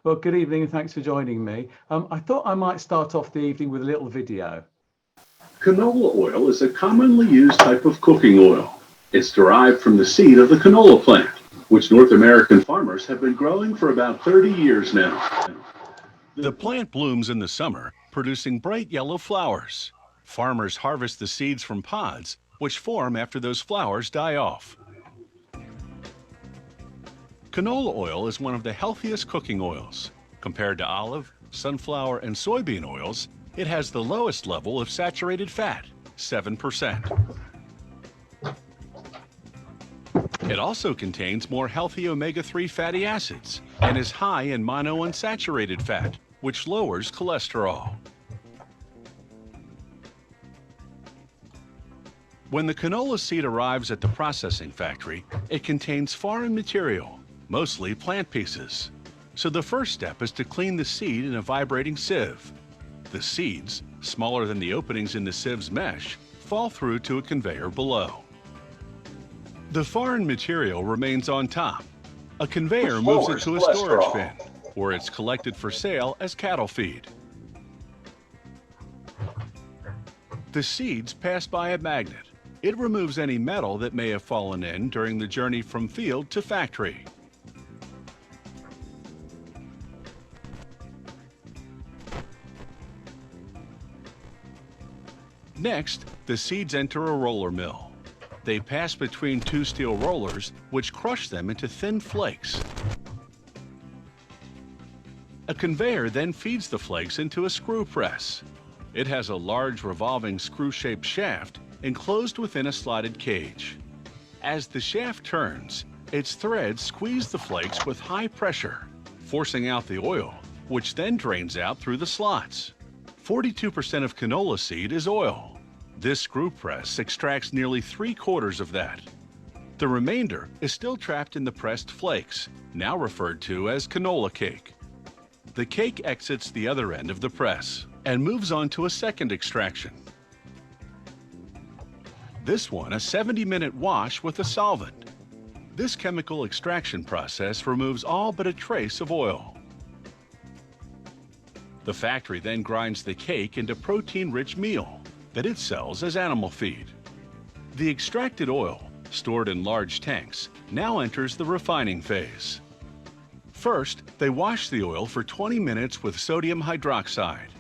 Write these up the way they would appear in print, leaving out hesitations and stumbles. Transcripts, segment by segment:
Well, good evening and thanks for joining me. I thought I might start off the evening with a little video. Canola oil is a commonly used type of cooking oil. It's derived from the seed of the canola plant, which North American farmers have been growing for about 30 years now. The plant blooms in the summer, producing bright yellow flowers. Farmers harvest the seeds from pods, which form after those flowers die off. Canola oil is one of the healthiest cooking oils. Compared to olive, sunflower, and soybean oils, it has the lowest level of saturated fat, 7%. It also contains more healthy omega-3 fatty acids and is high in monounsaturated fat, which lowers cholesterol. When the canola seed arrives at the processing factory, it contains foreign material, mostly plant pieces. So the first step is to clean the seed in a vibrating sieve. The seeds, smaller than the openings in the sieve's mesh, fall through to a conveyor below. The foreign material remains on top. A conveyor moves it to a storage bin, where it's collected for sale as cattle feed. The seeds pass by a magnet. It removes any metal that may have fallen in during the journey from field to factory. Next, the seeds enter a roller mill. They pass between two steel rollers, which crush them into thin flakes. A conveyor then feeds the flakes into a screw press. It has a large revolving screw-shaped shaft enclosed within a slotted cage. As the shaft turns, its threads squeeze the flakes with high pressure, forcing out the oil, which then drains out through the slots. 42% of canola seed is oil. This screw press extracts nearly 3/4 of that. The remainder is still trapped in the pressed flakes, now referred to as canola cake. The cake exits the other end of the press and moves on to a second extraction. This one, a 70-minute wash with a solvent. This chemical extraction process removes all but a trace of oil. The factory then grinds the cake into protein-rich meal that it sells as animal feed. The extracted oil, stored in large tanks, now enters the refining phase. First, they wash the oil for 20 minutes with sodium hydroxide.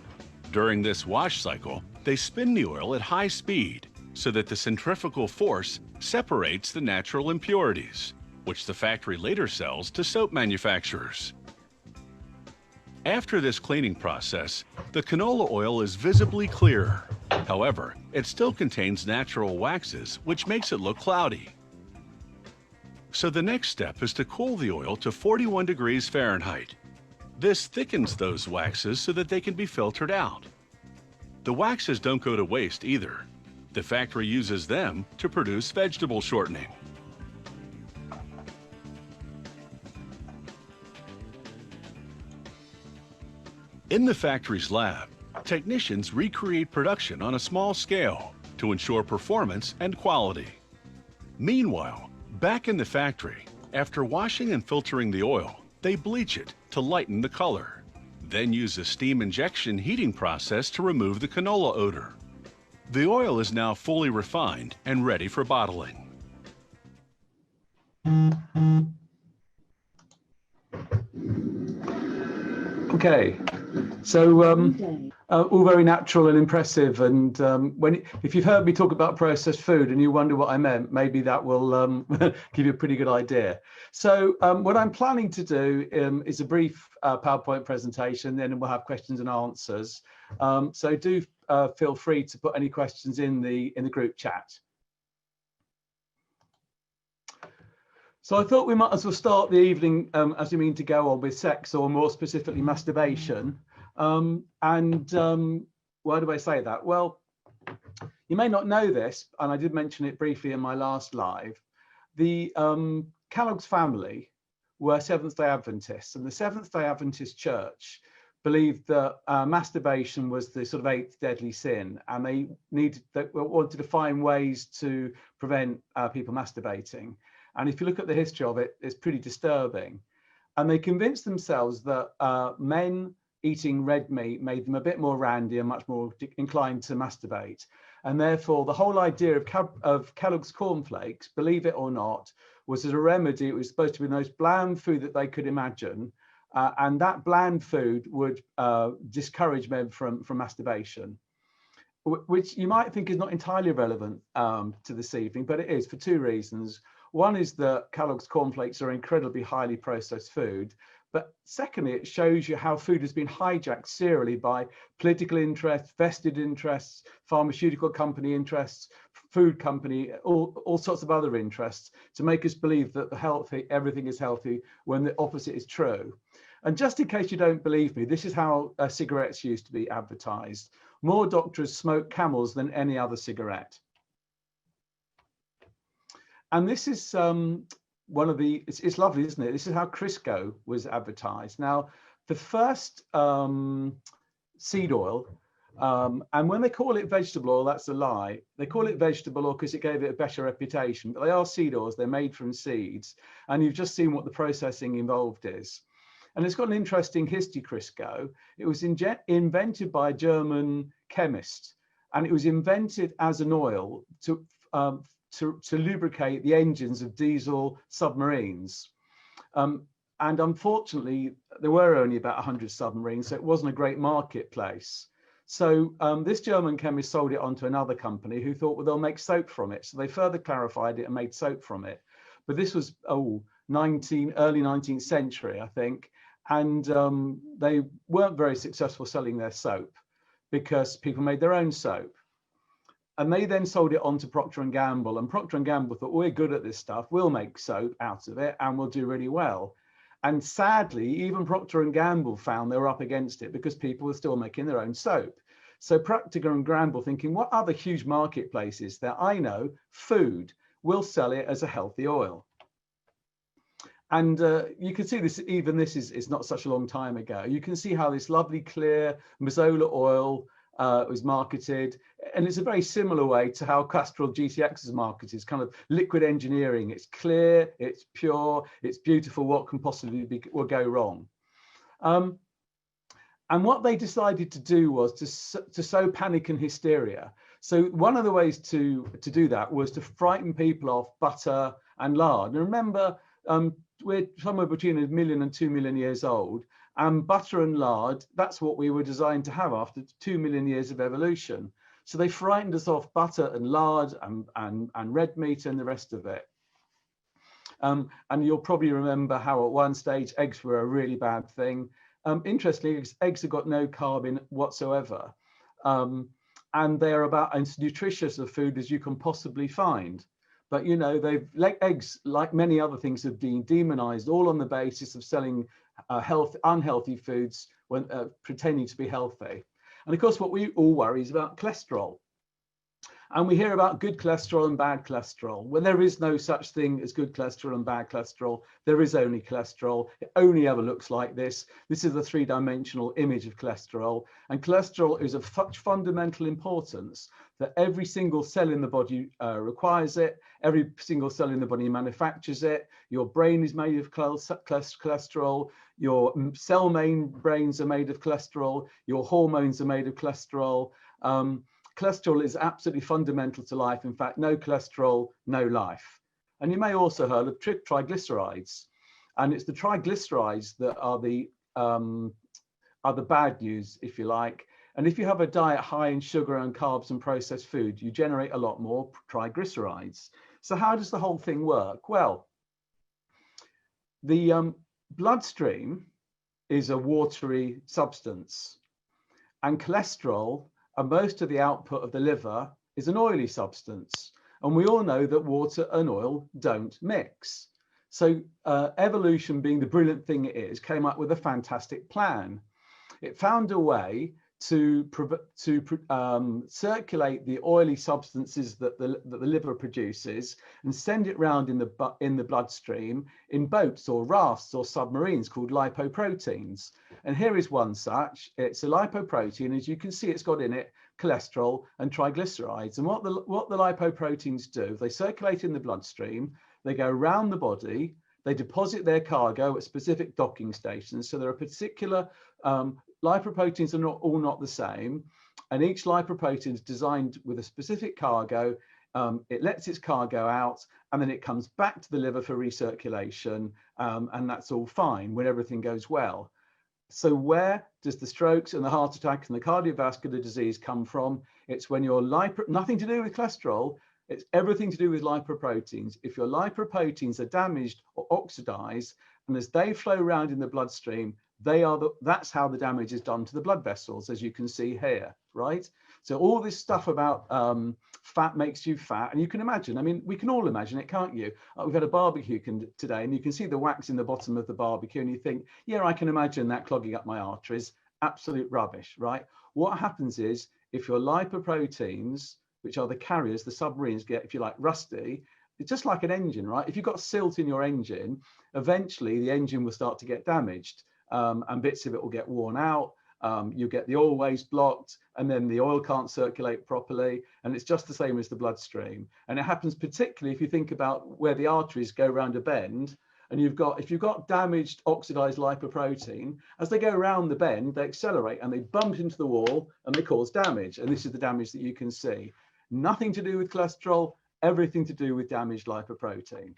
During this wash cycle, they spin the oil at high speed so that the centrifugal force separates the natural impurities, which the factory later sells to soap manufacturers. After this cleaning process, the canola oil is visibly clearer. However, it still contains natural waxes, which makes it look cloudy. So the next step is to cool the oil to 41 degrees Fahrenheit. This thickens those waxes so that they can be filtered out. The waxes don't go to waste either. The factory uses them to produce vegetable shortening. In the factory's lab, technicians recreate production on a small scale to ensure performance and quality. Meanwhile, back in the factory, after washing and filtering the oil, they bleach it to lighten the color, then use a steam injection heating process to remove the canola odor. The oil is now fully refined and ready for bottling. Okay, so all very natural and impressive, and if you've heard me talk about processed food and you wonder what I meant, maybe that will give you a pretty good idea. So what I'm planning to do is a brief PowerPoint presentation, then we'll have questions and answers. So do feel free to put any questions in the group chat. So I thought we might as well start the evening, as we mean to go on, with sex, or more specifically masturbation. Why do I say that? Well, you may not know this, and I did mention it briefly in my last live. The Kellogg's family were Seventh-day Adventists, and the Seventh-day Adventist Church believed that masturbation was the sort of 8th deadly sin, and they wanted to find ways to prevent people masturbating. And if you look at the history of it, it's pretty disturbing. And they convinced themselves that men eating red meat made them a bit more randy and much more inclined to masturbate. And therefore, the whole idea of Kellogg's cornflakes, believe it or not, was as a remedy. It was supposed to be the most bland food that they could imagine. And that bland food would discourage men from masturbation, which you might think is not entirely relevant to this evening, but it is for two reasons. One is that Kellogg's cornflakes are incredibly highly processed food. But secondly, it shows you how food has been hijacked serially by political interests, vested interests, pharmaceutical company interests, food company, all sorts of other interests to make us believe that everything is healthy when the opposite is true. And just in case you don't believe me, this is how cigarettes used to be advertised. More doctors smoke Camels than any other cigarette. And this is one of the, it's lovely, isn't it? This is how Crisco was advertised. Now, the first seed oil, and when they call it vegetable oil, that's a lie. They call it vegetable oil because it gave it a better reputation, but they are seed oils. They're made from seeds. And you've just seen what the processing involved is. And it's got an interesting history, Crisco. It was invented by a German chemist, and it was invented as an oil to lubricate the engines of diesel submarines. And unfortunately, there were only about 100 submarines, so it wasn't a great marketplace. So this German chemist sold it on to another company who thought, well, they'll make soap from it. So they further clarified it and made soap from it. But this was early 19th century, I think. And they weren't very successful selling their soap because people made their own soap. And they then sold it on to Procter & Gamble. And Procter & Gamble thought, we're good at this stuff. We'll make soap out of it and we'll do really well. And sadly, even Procter & Gamble found they were up against it because people were still making their own soap. So Procter & Gamble thinking, what other huge marketplace is there? I know, food. We'll sell it as a healthy oil. And you can see this, even this is not such a long time ago. You can see how this lovely, clear Mazola oil was marketed. And it's a very similar way to how Castrol GTX is marketed. It's kind of liquid engineering. It's clear, it's pure, it's beautiful. What can possibly will go wrong? And what they decided to do was to sow panic and hysteria. So one of the ways to do that was to frighten people off butter and lard. And remember, we're somewhere between 1 million and 2 million years old. And butter and lard, that's what we were designed to have after 2 million years of evolution. So they frightened us off butter and lard and red meat and the rest of it. And you'll probably remember how at one stage eggs were a really bad thing. Interestingly, eggs have got no carb in whatsoever. And they're about as nutritious a food as you can possibly find. But, you know, eggs, like many other things, have been demonized, all on the basis of selling unhealthy foods when pretending to be healthy. And of course, what we all worry is about cholesterol. And we hear about good cholesterol and bad cholesterol. When there is no such thing as good cholesterol and bad cholesterol, there is only cholesterol. It only ever looks like this. This is the three-dimensional image of cholesterol. And cholesterol is of such fundamental importance that every single cell in the body requires it. Every single cell in the body manufactures it. Your brain is made of cholesterol. Your cell membranes are made of cholesterol. Your hormones are made of cholesterol. Cholesterol is absolutely fundamental to life. In fact, no cholesterol, no life. And you may also heard of triglycerides. And it's the triglycerides that are the bad news, if you like. And if you have a diet high in sugar and carbs and processed food, you generate a lot more triglycerides. So how does the whole thing work? Well, the bloodstream is a watery substance, and cholesterol and most of the output of the liver is an oily substance. And we all know that water and oil don't mix. So evolution, being the brilliant thing it is, came up with a fantastic plan. It found a way to circulate the oily substances that the liver produces and send it around in the bloodstream in boats or rafts or submarines called lipoproteins. And here is one such. It's a lipoprotein. As you can see, it's got in it cholesterol and triglycerides. And what the lipoproteins do, they circulate in the bloodstream, they go around the body, They deposit their cargo at specific docking stations. So there are particular lipoproteins are all not the same, and each lipoprotein is designed with a specific cargo. It lets its cargo out, and then it comes back to the liver for recirculation, and that's all fine when everything goes well. So where does the strokes and the heart attack and the cardiovascular disease come from? It's when your nothing to do with cholesterol, it's everything to do with lipoproteins. If your lipoproteins are damaged or oxidized, and as they flow around in the bloodstream, that's how the damage is done to the blood vessels, as you can see here, right? So all this stuff about fat makes you fat, and you can imagine, I mean, we can all imagine it, can't you? We've had a barbecue today, and you can see the wax in the bottom of the barbecue, and you think, yeah, I can imagine that clogging up my arteries. Absolute rubbish, right? What happens is, if your lipoproteins, which are the carriers, the submarines, get, if you like, rusty, it's just like an engine, right? If you've got silt in your engine, eventually the engine will start to get damaged, and bits of it will get worn out. You get the oil waste blocked, and then the oil can't circulate properly, and it's just the same as the bloodstream. And it happens particularly if you think about where the arteries go around a bend, and if you've got damaged oxidized lipoprotein, as they go around the bend, they accelerate and they bump into the wall and they cause damage. And this is the damage that you can see. Nothing to do with cholesterol, everything to do with damaged lipoprotein.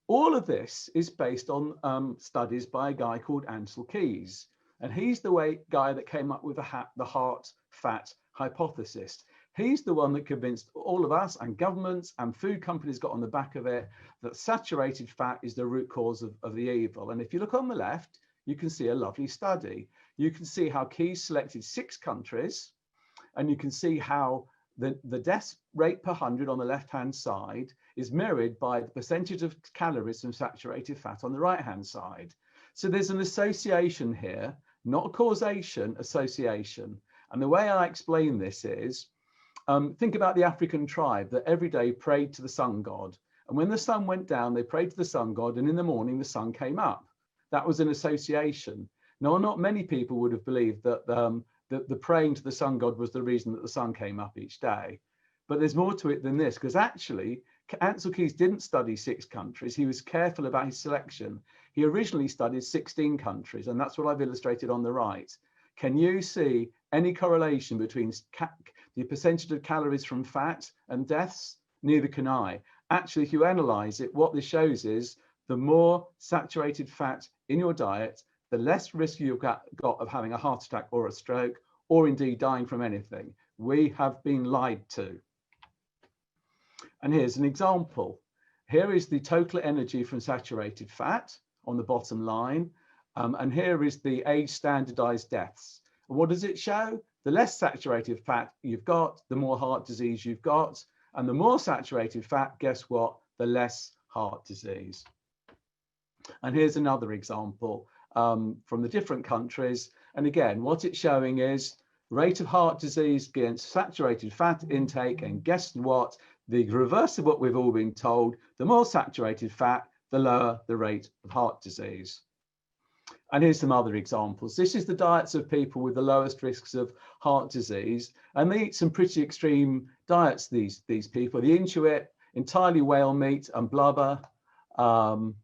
All of this is based on studies by a guy called Ancel Keys. And he's the guy that came up with the heart fat hypothesis. He's the one that convinced all of us, and governments and food companies got on the back of it, that saturated fat is the root cause of the evil. And if you look on the left, you can see a lovely study. You can see how Keys selected 6 countries, and you can see how the death rate per 100 on the left-hand side is mirrored by the percentage of calories from saturated fat on the right-hand side. So there's an association here, not a causation, association. And the way I explain this is, think about the African tribe that every day prayed to the sun god. And when the sun went down, they prayed to the sun god, and in the morning, the sun came up. That was an association. Now, not many people would have believed that the praying to the sun god was the reason that the sun came up each day. But there's more to it than this, because actually, Ancel Keys didn't study 6 countries. He was careful about his selection. He originally studied 16 countries, and that's what I've illustrated on the right. Can you see any correlation between the percentage of calories from fat and deaths? Neither can I. Actually, if you analyze it, what this shows is the more saturated fat in your diet, the less risk you've got of having a heart attack or a stroke, or indeed dying from anything. We have been lied to. And here's an example. Here is the total energy from saturated fat on the bottom line. And here is the age standardized deaths. And what does it show? The less saturated fat you've got, the more heart disease you've got. And the more saturated fat, guess what? The less heart disease. And here's another example from the different countries. And again, what it's showing is rate of heart disease against saturated fat intake. And guess what? The reverse of what we've all been told, the more saturated fat, the lower the rate of heart disease. And here's some other examples. This is the diets of people with the lowest risks of heart disease. And they eat some pretty extreme diets, these people. The Inuit, entirely whale meat and blubber, and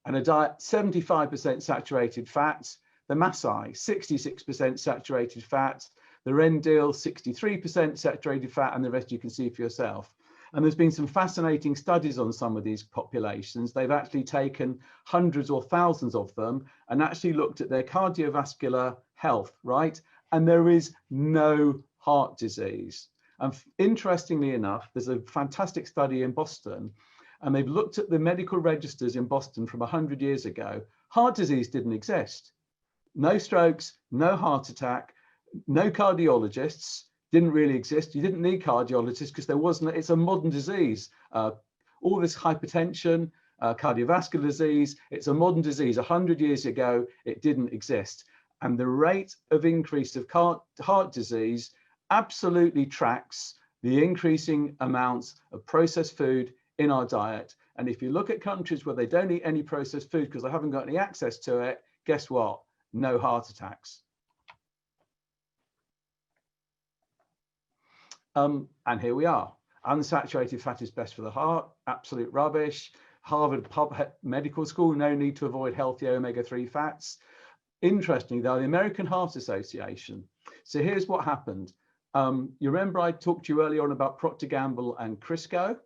a diet 75% saturated fat. The Maasai, 66% saturated fat. The Rendille, 63% saturated fat, and the rest you can see for yourself. And there's been some fascinating studies on some of these populations. They've actually taken hundreds or thousands of them and actually looked at their cardiovascular health, right? And there is no heart disease. And interestingly enough, there's a fantastic study in Boston, and they've looked at the medical registers in Boston from 100 years ago. Heart disease didn't exist. No strokes, no heart attack, no cardiologists. Didn't really exist. You didn't need cardiologists because there wasn't, it's a modern disease. All this hypertension, cardiovascular disease, it's a modern disease. 100 years ago, it didn't exist. And the rate of increase of heart disease absolutely tracks the increasing amounts of processed food in our diet. And if you look at countries where they don't eat any processed food because they haven't got any access to it, guess what? No heart attacks. And here we are. Unsaturated fat is best for the heart. Absolute rubbish. Harvard Medical School, no need to avoid healthy omega-3 fats. Interestingly, though, the American Heart Association. So here's what happened. You remember I talked to you earlier on about Procter & Gamble and Crisco,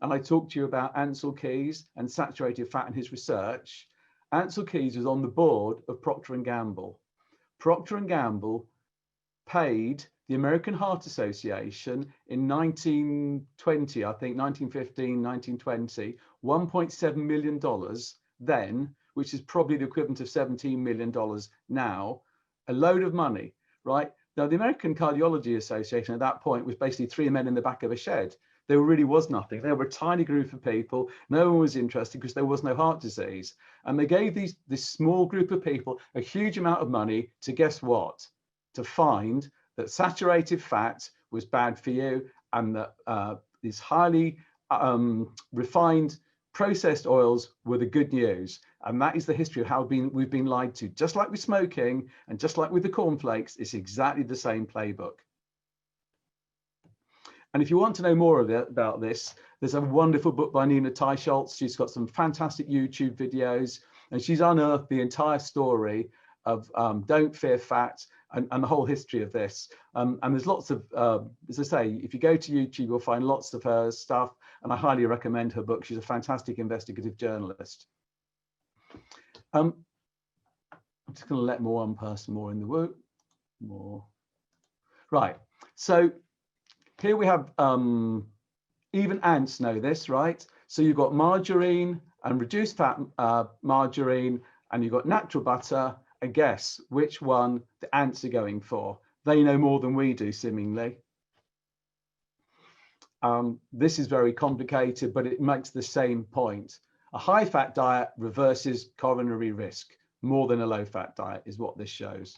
and I talked to you about Ansel Keys and saturated fat and his research. Ansel Keys was on the board of Procter & Gamble. Procter & Gamble paid the American Heart Association in 1920, I think 1915, 1920, $1.7 million then, which is probably the equivalent of $17 million now, a load of money, right? Now, the American Cardiology Association at that point was basically three men in the back of a shed. There really was nothing. They were a tiny group of people. No one was interested because there was no heart disease. And they gave this small group of people a huge amount of money to guess what? To find that saturated fat was bad for you, and that these highly refined processed oils were the good news. And that is the history of how we've been lied to. Just like with smoking and just like with the cornflakes, it's exactly the same playbook. And if you want to know more about this, there's a wonderful book by Nina Teicholz. She's got some fantastic YouTube videos, and she's unearthed the entire story of Don't Fear Fat and the whole history of this. And there's lots of, as I say, if you go to YouTube, you'll find lots of her stuff, and I highly recommend her book. She's a fantastic investigative journalist. I'm just going to let one person more in the room. Right. So here we have, even ants know this, right? So you've got margarine and reduced fat margarine, and you've got natural butter, and guess which one the ants are going for? They know more than we do, seemingly. This is very complicated, but it makes the same point. A high-fat diet reverses coronary risk more than a low-fat diet is what this shows.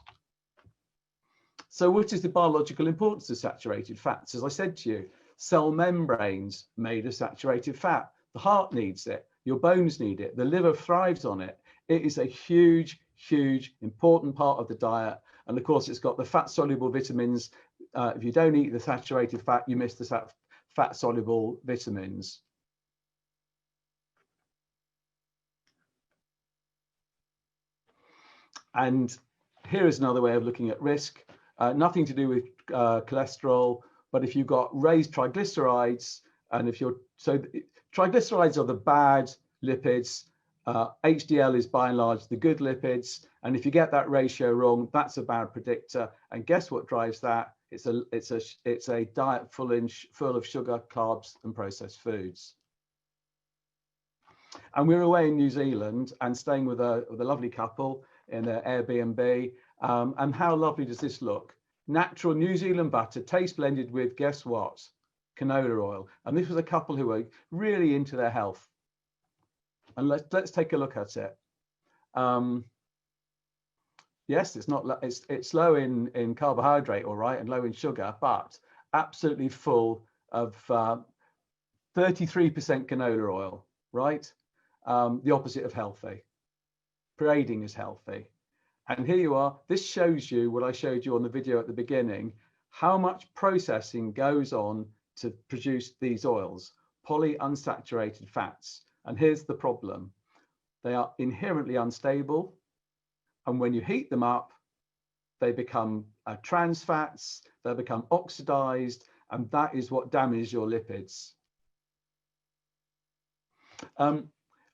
So what is the biological importance of saturated fats? As I said to you, cell membranes made of saturated fat. The heart needs it. Your bones need it. The liver thrives on it. It is a huge, huge, important part of the diet. And of course, it's got the fat-soluble vitamins. If you don't eat the saturated fat, you miss the fat-soluble vitamins. And here is another way of looking at risk. Nothing to do with cholesterol, but if you've got raised triglycerides, and if you're, so triglycerides are the bad lipids, HDL is by and large the good lipids, and if you get that ratio wrong, that's a bad predictor. And guess what drives that? It's a diet full of sugar, carbs, and processed foods. And we were away in New Zealand and staying with a lovely couple in their Airbnb. And how lovely does this look? Natural New Zealand butter, taste blended with, guess what? Canola oil. And this was a couple who were really into their health. And let's take a look at it. Yes, it's low in carbohydrate, all right, and low in sugar, but absolutely full of 33% canola oil, right? The opposite of healthy. Parading is healthy. And here you are. This shows you what I showed you on the video at the beginning, how much processing goes on to produce these oils, polyunsaturated fats. And here's the problem. They are inherently unstable. And when you heat them up, they become trans fats, they become oxidized, and that is what damages your lipids.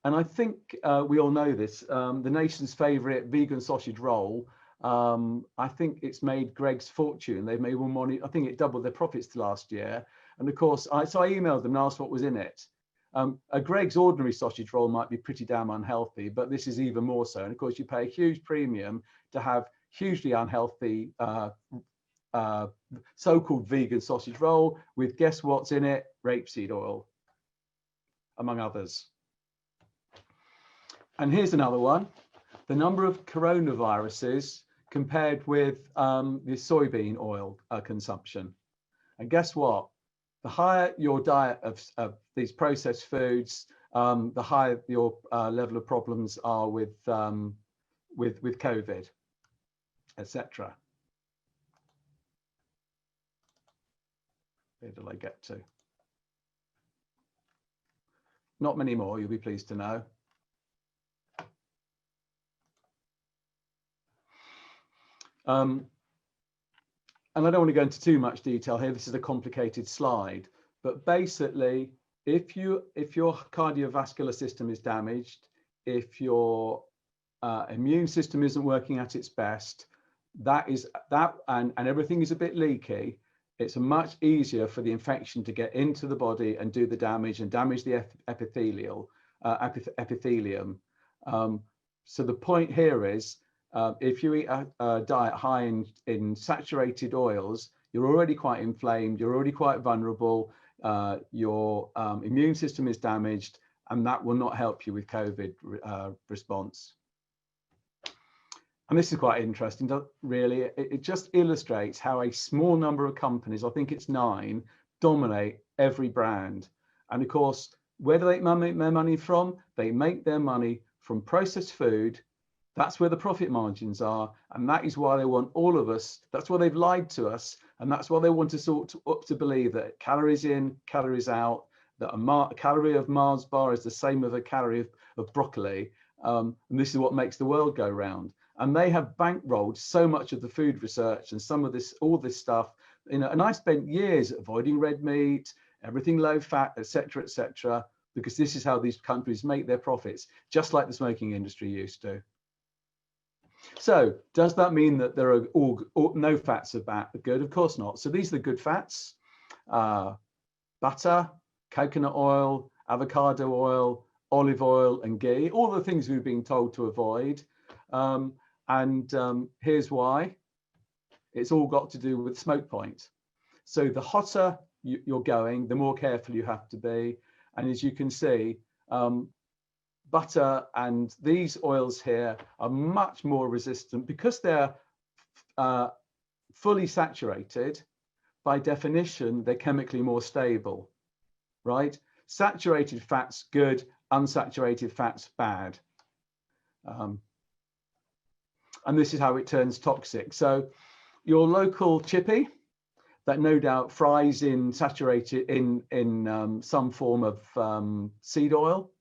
And I think we all know this. The nation's favorite vegan sausage roll, I think it's made Greg's fortune. They've made more money. I think it doubled their profits last year. And of course, so I emailed them and asked what was in it. A Greg's ordinary sausage roll might be pretty damn unhealthy, but this is even more so. And of course, you pay a huge premium to have hugely unhealthy so-called vegan sausage roll with, guess what's in it? Rapeseed oil, among others. And here's another one. The number of coronaviruses compared with the soybean oil consumption. And guess what? The higher your diet of these processed foods, the higher your level of problems are with COVID, etc. Where did I get to? Not many more, you'll be pleased to know. And I don't want to go into too much detail here. This is a complicated slide, but basically, if your cardiovascular system is damaged, if your immune system isn't working at its best, and everything is a bit leaky, it's much easier for the infection to get into the body and do the damage and damage the epithelium. So the point here is, if you eat a diet high in saturated oils, you're already quite inflamed, you're already quite vulnerable, your immune system is damaged, and that will not help you with COVID response. And this is quite interesting, really. It just illustrates how a small number of companies, I think it's 9, dominate every brand. And of course, where do they make their money from? They make their money from processed food. That's where the profit margins are. And that is why they want all of us, that's why they've lied to us. And that's why they want us all to believe that calories in, calories out, that a calorie of Mars bar is the same as a calorie of broccoli. And this is what makes the world go round. And they have bankrolled so much of the food research and some of this, all this stuff, and I spent years avoiding red meat, everything low fat, etc., because this is how these countries make their profits, just like the smoking industry used to. So does that mean that there are no fats are good? Of course not. So these are the good fats: butter, coconut oil, avocado oil, olive oil, and ghee, all the things we've been told to avoid. Here's why. It's all got to do with smoke point. So the hotter you're going, the more careful you have to be. And as you can see, butter and these oils here are much more resistant because they're fully saturated. By definition, they're chemically more stable, right? Saturated fats, good. Unsaturated fats, bad. And this is how it turns toxic. So your local chippy that no doubt fries in saturated in some form of seed oil,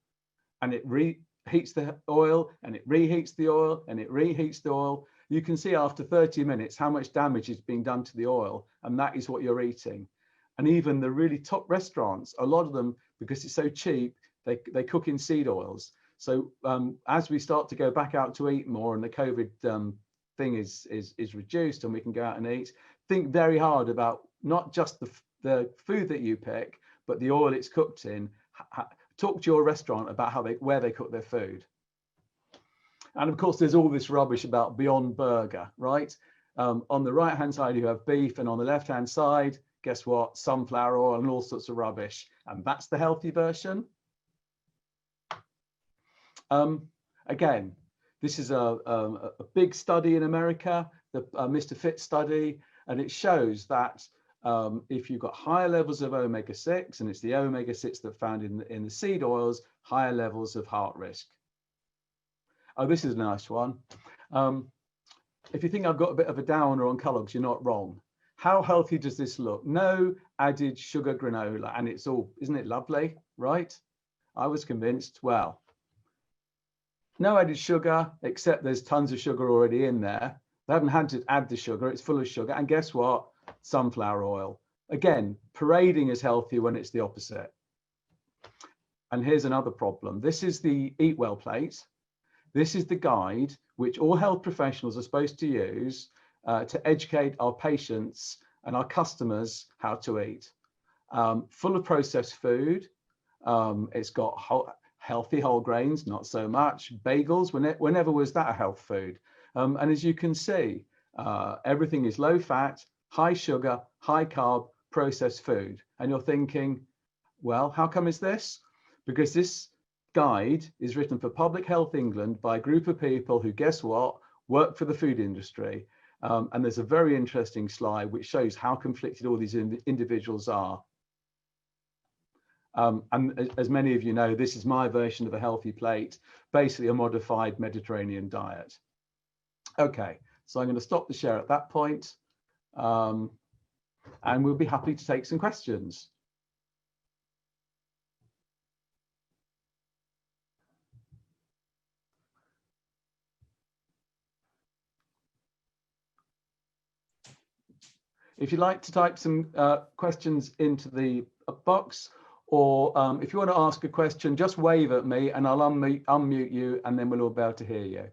and it reheats the oil, and it reheats the oil, and it reheats the oil. You can see after 30 minutes how much damage is being done to the oil, and that is what you're eating. And even the really top restaurants, a lot of them, because it's so cheap, they cook in seed oils. So as we start to go back out to eat more and the COVID thing is reduced and we can go out and eat, think very hard about not just the food that you pick, but the oil it's cooked in. Talk to your restaurant about where they cook their food. And of course, there's all this rubbish about Beyond Burger, right? On the right-hand side, you have beef, and on the left-hand side, guess what? Sunflower oil and all sorts of rubbish. And that's the healthy version. Again, this is a big study in America, the Mr. Fit study, and it shows that if you've got higher levels of omega-6, and it's the omega-6 that's found in the seed oils, higher levels of heart risk. Oh, this is a nice one. If you think I've got a bit of a downer on colours, you're not wrong. How healthy does this look? No added sugar granola, and it's all, isn't it lovely, right? I was convinced, well, no added sugar, except there's tons of sugar already in there. They haven't had to add the sugar, it's full of sugar. And guess what? Sunflower oil. Again, parading as healthy when it's the opposite. And here's another problem. This is the Eat Well plate. This is the guide which all health professionals are supposed to use to educate our patients and our customers how to eat. Full of processed food. It's got healthy whole grains, not so much. Bagels, whenever was that a health food? And as you can see, everything is low fat, high sugar, high carb, processed food. And you're thinking, well, how come is this? Because this guide is written for Public Health England by a group of people who, guess what, work for the food industry. And there's a very interesting slide which shows how conflicted all these individuals are. And as many of you know, this is my version of a healthy plate, basically a modified Mediterranean diet. Okay, so I'm going to stop the share at that point, and we'll be happy to take some questions. if you'd like to type some questions into the box, or if you want to ask a question, just wave at me and I'll unmute you, and then we'll all be able to hear you.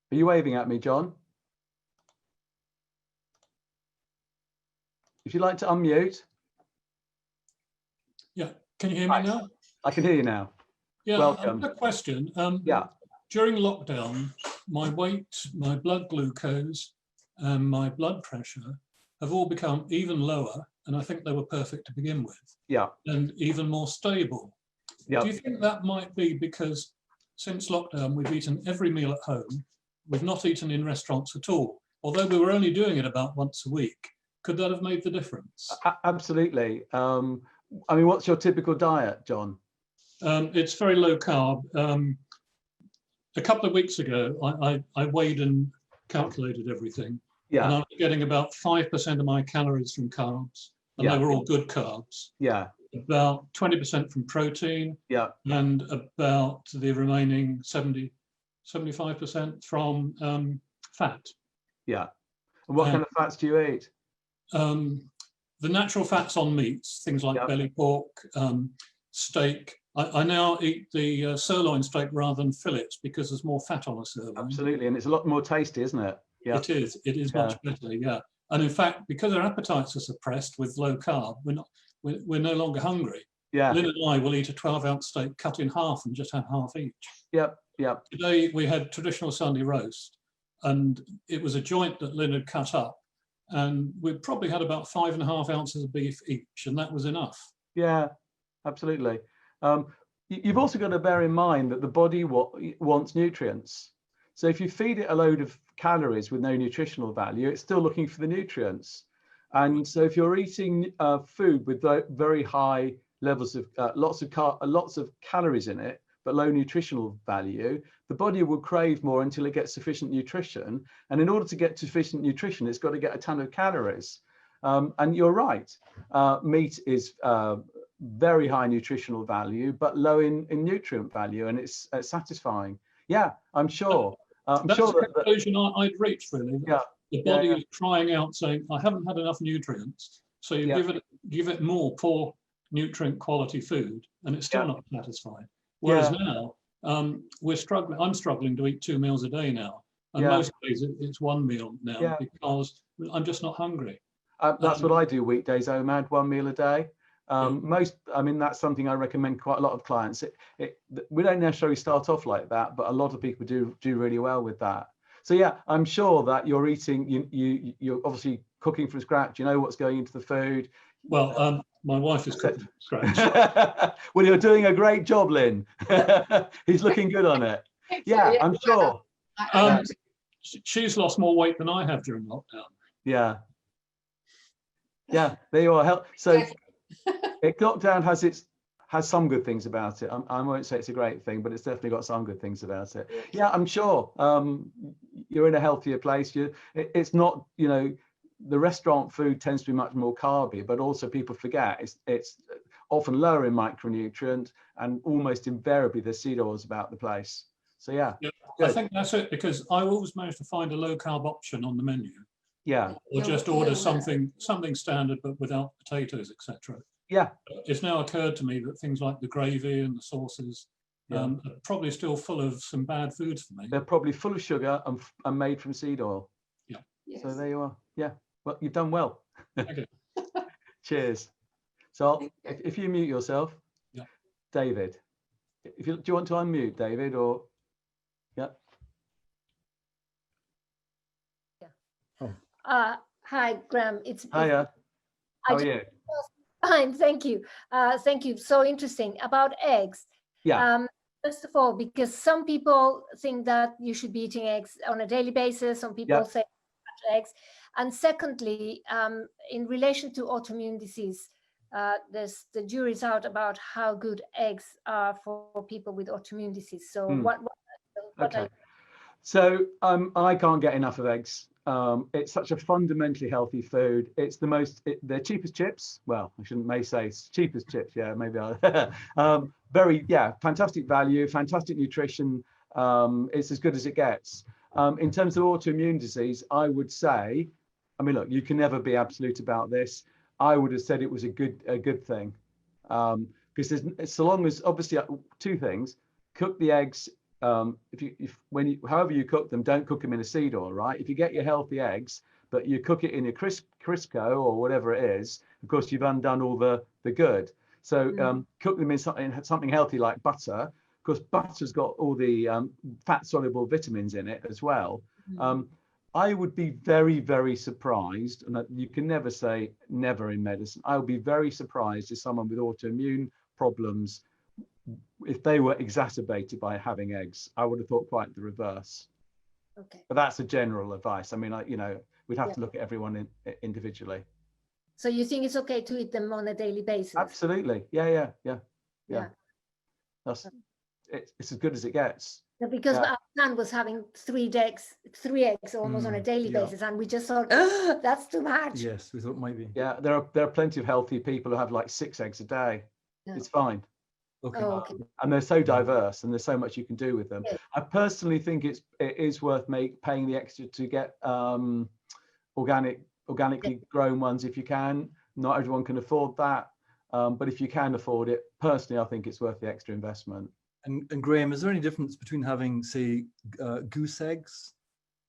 Are you waving at me, John? If you'd like to unmute. Yeah, can you hear me now? I can hear you now. Yeah, Welcome. a question. Yeah. During lockdown, my weight, my blood glucose, and my blood pressure have all become even lower, and I think they were perfect to begin with. Yeah. And even more stable. Yeah. Do you think that might be because since lockdown we've eaten every meal at home, we've not eaten in restaurants at all, although we were only doing it about once a week? Could that have made the difference? Absolutely. I mean, what's your typical diet, John? It's very low carb. A couple of weeks ago, I weighed and calculated everything. Yeah. And I was getting about 5% of my calories from carbs, and Yeah. they were all good carbs. Yeah. About 20% from protein, Yeah. and about the remaining 75% from fat. Yeah. And what kind of fats do you eat? The natural fats on meats, things like belly pork, steak. I now eat the sirloin steak rather than Phillips because there's more fat on a sirloin. Absolutely, and it's a lot more tasty, isn't it? Yeah. It is much better, yeah. And in fact, because our appetites are suppressed with low carb, we're no longer hungry. Yeah. Lynn and I will eat a 12-ounce steak cut in half and just have half each. Yep. Yep. Today we had traditional Sunday roast, and it was a joint that Lynn had cut up, and we probably had about 5.5 ounces of beef each, and that was enough. Yeah, absolutely. You've also got to bear in mind that the body wants nutrients. So if you feed it a load of calories with no nutritional value, it's still looking for the nutrients. And so if you're eating food with very high levels of lots of calories in it, but low nutritional value, the body will crave more until it gets sufficient nutrition. And in order to get sufficient nutrition, it's got to get a ton of calories. And you're right, meat is very high nutritional value, but low in nutrient value, and it's satisfying. Yeah, I'm sure. That's sure the conclusion I'd reached, really. Yeah. The body is crying out, saying, I haven't had enough nutrients. So you give it more poor nutrient quality food, and it's still not satisfied. Whereas now, we're struggling. I'm struggling to eat 2 meals a day now. And most days it's one meal now because I'm just not hungry. That's what I do weekdays, OMAD, 1 meal a day. I mean, that's something I recommend quite a lot of clients. We don't necessarily start off like that, but a lot of people do really well with that. So yeah, I'm sure that you're eating, you're obviously cooking from scratch. You know what's going into the food. Well, my wife is cooking from scratch. Well, you're doing a great job, Lynn. He's looking good on it. Yeah, I'm sure. She's lost more weight than I have during lockdown. Yeah. Yeah, there you are. So lockdown has some good things about it. I won't say it's a great thing, but it's definitely got some good things about it. Yeah, I'm sure. You're in a healthier place. It's not, you know, the restaurant food tends to be much more carby, but also people forget it's often lower in micronutrient, and almost invariably there's seed oils about the place. So yeah. I think that's it, because I always manage to find a low carb option on the menu. Yeah. Or just order something standard but without potatoes, etc. Yeah. It's now occurred to me that things like the gravy and the sauces are probably still full of some bad foods for me. They're probably full of sugar and made from seed oil. Yeah. Yes. So there you are. Yeah. Well, you've done well. Okay. Cheers. So if you mute yourself, David. Do you want to unmute, David, or Hi, Graham. Hiya. How are you? Fine, thank you. Thank you. So interesting about eggs. Yeah. First of all, because some people think that you should be eating eggs on a daily basis. Some people say eggs. And secondly, in relation to autoimmune disease, the jury's out about how good eggs are for people with autoimmune disease. So what okay. So I can't get enough of eggs. It's such a fundamentally healthy food. It's they're cheapest chips. Well, I may say cheapest chips. Yeah, maybe fantastic value, fantastic nutrition. It's as good as it gets. In terms of autoimmune disease, I would say, I mean, look, you can never be absolute about this. I would have said it was a good thing, because there's, so long as, obviously, two things: cook the eggs. However you cook them, don't cook them in a seed oil, right? If you get your healthy eggs, but you cook it in your Crisco or whatever it is, of course you've undone all the good. So cook them in something healthy like butter. Of course, butter's got all the fat-soluble vitamins in it as well. I would be very, very surprised, and you can never say never in medicine. I would be very surprised if someone with autoimmune problems, if they were exacerbated by having eggs. I would have thought quite the reverse. Okay. But that's a general advice. I mean, we'd have to look at everyone individually. So you think it's okay to eat them on a daily basis? Absolutely. Yeah. It's as good as it gets. Yeah, because our son was having three eggs almost on a daily basis, and we just thought, oh, that's too much. Yes, we thought maybe. Yeah, there are plenty of healthy people who have like 6 eggs a day. Yeah. It's fine. Okay. Oh, okay. And they're so diverse, and there's so much you can do with them. Yeah. I personally think it is worth paying the extra to get organically grown ones if you can. Not everyone can afford that, but if you can afford it, personally, I think it's worth the extra investment. And Graham, is there any difference between having, say, goose eggs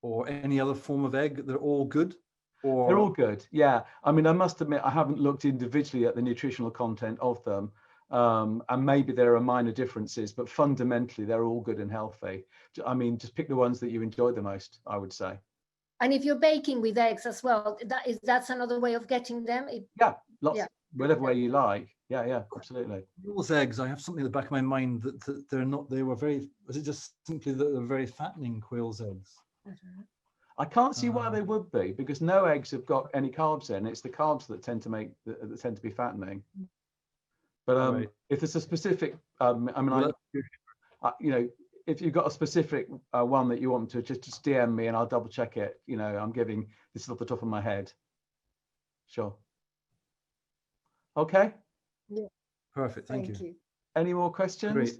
or any other form of egg? They're all good? Or... They're all good, yeah. I mean, I must admit, I haven't looked individually at the nutritional content of them. And maybe there are minor differences, but fundamentally, they're all good and healthy. I mean, just pick the ones that you enjoy the most, I would say. And if you're baking with eggs as well, that's another way of getting them? Whatever way you like. Yeah, absolutely. Those eggs, I have something in the back of my mind that they're not, they were very, was it just simply that they're very fattening, quail's eggs? I can't see why they would be, because no eggs have got any carbs in. It's the carbs that tend to be fattening. But if there's a specific, if you've got a specific one that you want to just DM me and I'll double check it. I'm giving this off the top of my head. Sure. Okay. Yeah. Perfect. Thank you. Any more questions? Great.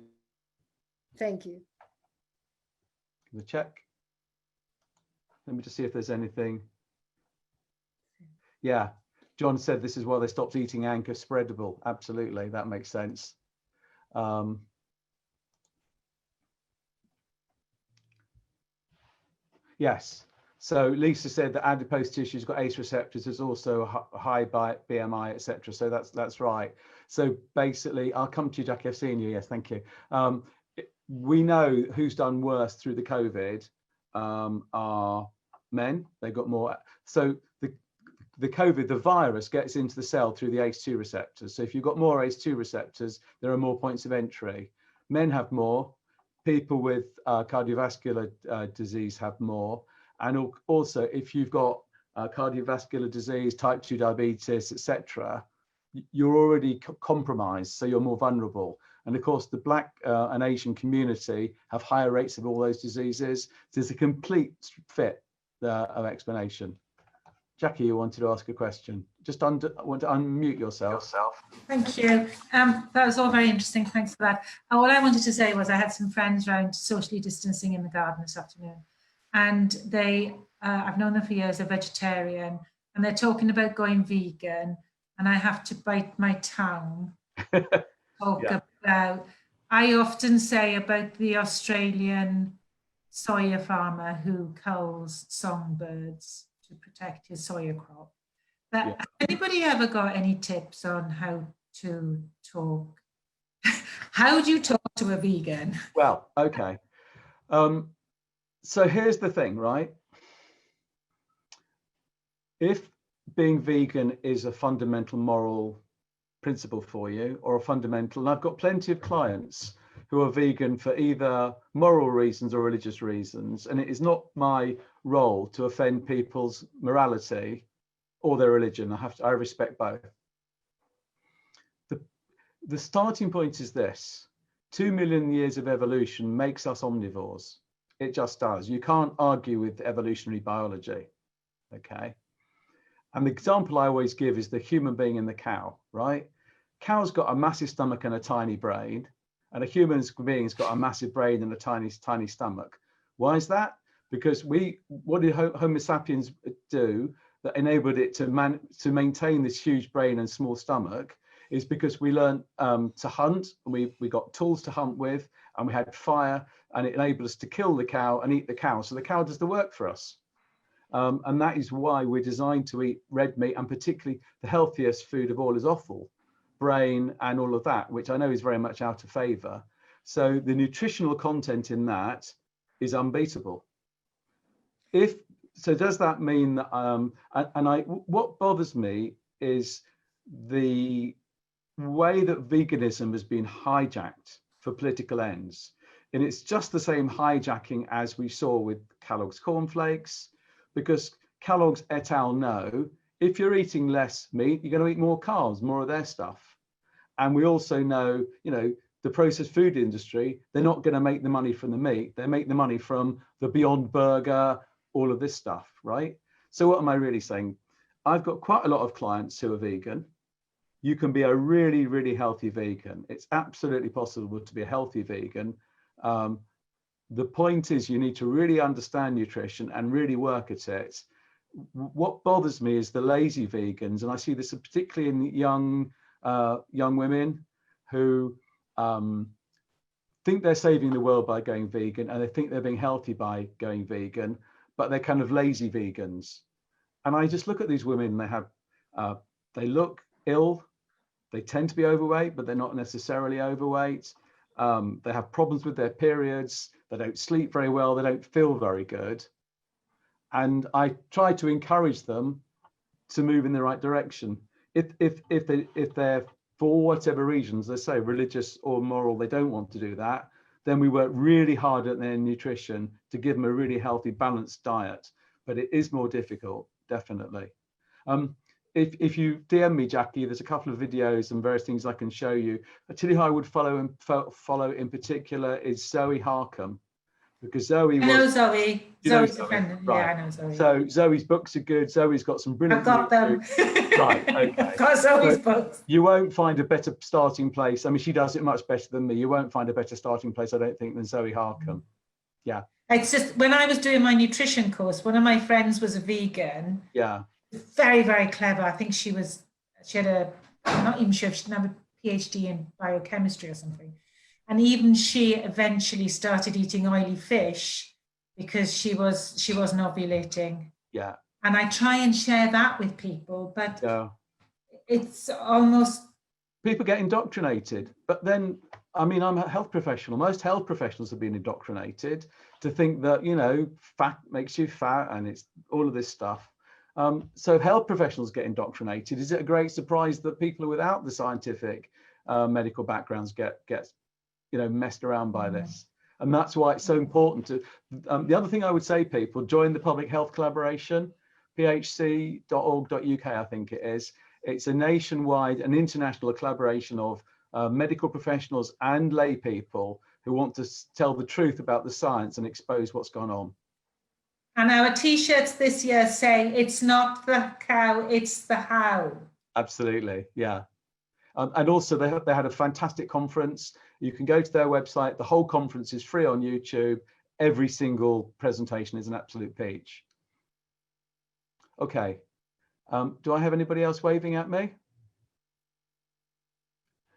Thank you. Give a check. Let me just see if there's anything. Yeah. John said this is why they stopped eating Anchor spreadable. Absolutely, that makes sense. Yes. So Lisa said that adipose tissue's got ACE receptors. There's also a high BMI, etc. So that's right. So basically, I'll come to you, Jackie. I've seen you. Yes, thank you. We know who's done worse through the COVID are men. They've got more. So the COVID, the virus gets into the cell through the ACE2 receptors. So if you've got more ACE2 receptors, there are more points of entry. Men have more. People with cardiovascular disease have more. And also, if you've got cardiovascular disease, type 2 diabetes, etc., you're already compromised, so you're more vulnerable. And of course, the Black and Asian community have higher rates of all those diseases. So there's a complete fit of explanation. Jackie, you wanted to ask a question. Just want to unmute yourself. Thank you. That was all very interesting. Thanks for that. All I wanted to say was I had some friends around socially distancing in the garden this afternoon, and they, I've known them for years, are vegetarian, and they're talking about going vegan, and I have to bite my tongue. About, I often say about the Australian soya farmer who culls songbirds to protect his soya crop. But anybody ever got any tips on how to talk? How do you talk to a vegan? Well, okay. So here's the thing, right? If being vegan is a fundamental moral principle for you, or a fundamental, and I've got plenty of clients who are vegan for either moral reasons or religious reasons, and it is not my role to offend people's morality or their religion. I respect both. The starting point is this: 2 million years of evolution makes us omnivores. It just does. You can't argue with evolutionary biology, okay? And the example I always give is the human being and the cow, right? Cow's got a massive stomach and a tiny brain, and a human being's got a massive brain and a tiny stomach. Why is that? because what did Homo sapiens do that enabled it to maintain this huge brain and small stomach is because we learned to hunt, and we got tools to hunt with, and we had fire, and it enabled us to kill the cow and eat the cow. So the cow does the work for us. And that is why we're designed to eat red meat, and particularly the healthiest food of all is offal, brain and all of that, which I know is very much out of favor. So the nutritional content in that is unbeatable. So does that mean that, what bothers me is the way that veganism has been hijacked for political ends. And it's just the same hijacking as we saw with Kellogg's cornflakes, because Kellogg's et al. Know if you're eating less meat, you're going to eat more carbs, more of their stuff. And we also know, the processed food industry, they're not going to make the money from the meat. They make the money from the Beyond Burger, all of this stuff, right? So what am I really saying? I've got quite a lot of clients who are vegan. You can be a really, really healthy vegan. It's absolutely possible to be a healthy vegan. The point is you need to really understand nutrition and really work at it. What bothers me is the lazy vegans, and I see this particularly in young women who think they're saving the world by going vegan, and they think they're being healthy by going vegan, but they're kind of lazy vegans. And I just look at these women, and they look ill. They tend to be overweight, but they're not necessarily overweight. They have problems with their periods. They don't sleep very well. They don't feel very good. And I try to encourage them to move in the right direction. If they're, for whatever reasons, let's say religious or moral, they don't want to do that, then we work really hard at their nutrition to give them a really healthy, balanced diet. But it is more difficult, definitely. If you DM me, Jackie, there's a couple of videos and various things I can show you. I tell you who I would follow in particular is Zoe Harcum, because Zoe was... I know Zoe. Zoe's Zoe? a friend. Right. Yeah, I know Zoe. So Zoe's books are good. Zoe's got some brilliant... I've got them. Right, okay. I've got Zoe's books. You won't find a better starting place. I mean, she does it much better than me. You won't find a better starting place, I don't think, than Zoe Harcum. Yeah. It's just, when I was doing my nutrition course, one of my friends was a vegan. Yeah. Very, very clever. I think she had I'm not even sure if she didn't have a PhD in biochemistry or something. And even she eventually started eating oily fish because she wasn't ovulating. Yeah. And I try and share that with people, but yeah. It's almost... People get indoctrinated. But then, I mean, I'm a health professional. Most health professionals have been indoctrinated to think that, fat makes you fat and it's all of this stuff. So health professionals get indoctrinated. Is it a great surprise that people without the scientific medical backgrounds get messed around by this? And that's why it's so important to... the other thing I would say, people, join the Public Health Collaboration, phc.org.uk, I think it is. It's a nationwide and international collaboration of medical professionals and lay people who want to tell the truth about the science and expose what's gone on. And our T-shirts this year say, it's not the cow, it's the how. Absolutely, yeah. And also they had a fantastic conference. You can go to their website. The whole conference is free on YouTube. Every single presentation is an absolute peach. Okay. Do I have anybody else waving at me?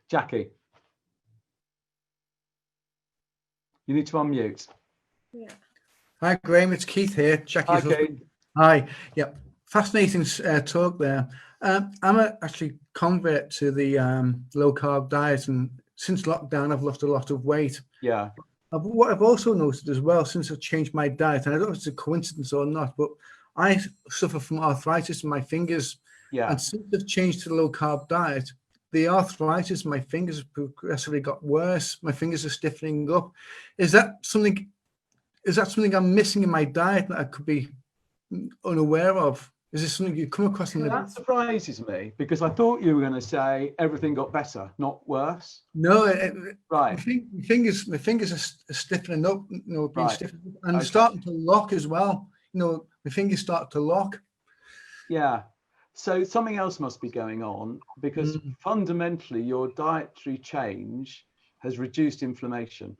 Jackie. You need to unmute. Yeah. Hi, Graham. It's Keith here. Jackie's husband. Hi. Yeah. Fascinating talk there. I'm actually convert to the low carb diet, and since lockdown, I've lost a lot of weight. Yeah. What I've also noticed as well, since I've changed my diet, and I don't know if it's a coincidence or not, but I suffer from arthritis in my fingers. Yeah. And since I've changed to the low carb diet, the arthritis in my fingers have progressively got worse. My fingers are stiffening up. Is that something I'm missing in my diet that I could be unaware of? Is this something you come across in the... That surprises me, because I thought you were going to say everything got better, not worse. No, right. My fingers are stiffening up, being right. stiffened up, and starting to lock as well. My fingers start to lock. Yeah. So something else must be going on, because fundamentally your dietary change has reduced inflammation.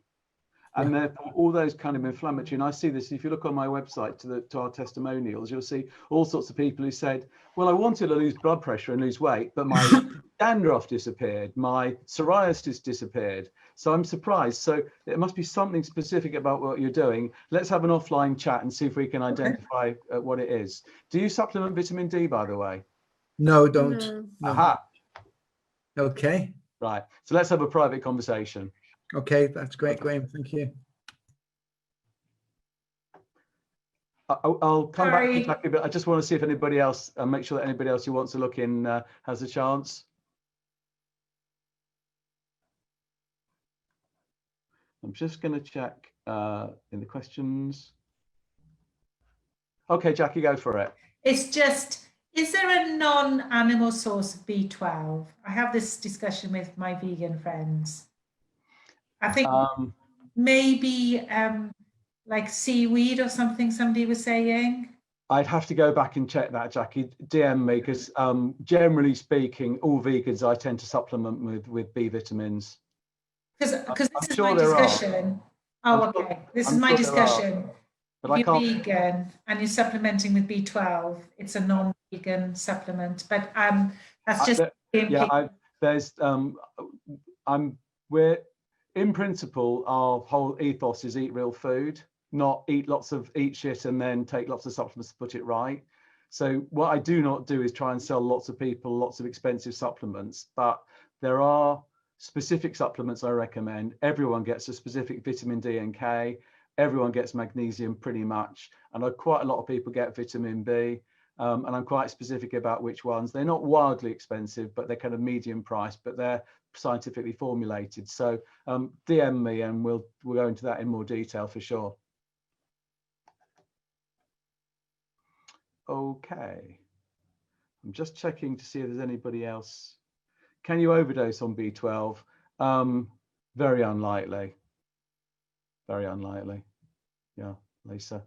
And therefore, all those kind of inflammatory, and I see this, if you look on my website to our testimonials, you'll see all sorts of people who said, well, I wanted to lose blood pressure and lose weight, but my dandruff disappeared, my psoriasis disappeared. So I'm surprised. So it must be something specific about what you're doing. Let's have an offline chat and see if we can identify what it is. Do you supplement vitamin D, by the way? No, don't. No. Aha. Okay. Right. So let's have a private conversation. Okay, that's great, Graham. Thank you. I'll come back to you, Jackie, but I just want to see if anybody else, make sure that anybody else who wants to look in has a chance. I'm just going to check in the questions. Okay, Jackie, go for it. It's just, is there a non-animal source of B12? I have this discussion with my vegan friends. I think maybe like seaweed or something somebody was saying. I'd have to go back and check that, Jackie. DM me, because generally speaking, all vegans I tend to supplement with B vitamins. Because this is my discussion. Oh, okay. This is my discussion. If you're vegan and you're supplementing with B12, it's a non-vegan supplement. But that's just we're in principle, our whole ethos is eat real food, not eat shit and then take lots of supplements to put it right. So what I do not do is try and sell lots of people lots of expensive supplements, but there are specific supplements I recommend. Everyone gets a specific vitamin D and K. Everyone gets magnesium pretty much. And quite a lot of people get vitamin B. And I'm quite specific about which ones. They're not wildly expensive, but they're kind of medium price, but they're scientifically formulated. So DM me and we'll go into that in more detail for sure. Okay. I'm just checking to see if there's anybody else. Can you overdose on B12? Very unlikely. Very unlikely. Yeah, Lisa.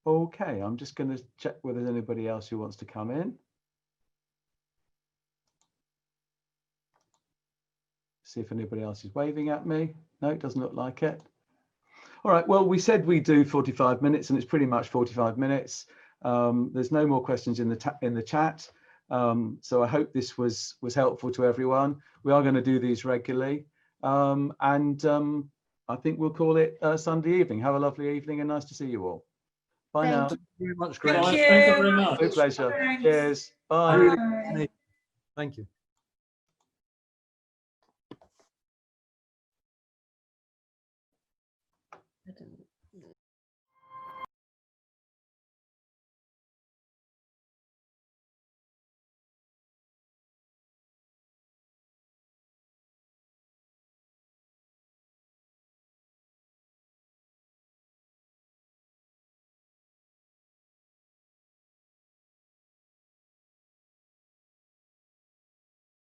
Okay, I'm just going to check whether there's anybody else who wants to come in. See if anybody else is waving at me. No, it doesn't look like it. All right, well, we said we do 45 minutes and it's pretty much 45 minutes. There's no more questions in the chat. So I hope this was helpful to everyone. We are going to do these regularly. I think we'll call it Sunday evening. Have a lovely evening and nice to see you all. Bye now. Thank you very much, Graham. Thank you. Thank you very much. My pleasure. Thanks. Cheers. Bye. Bye. Thank you. I don't know.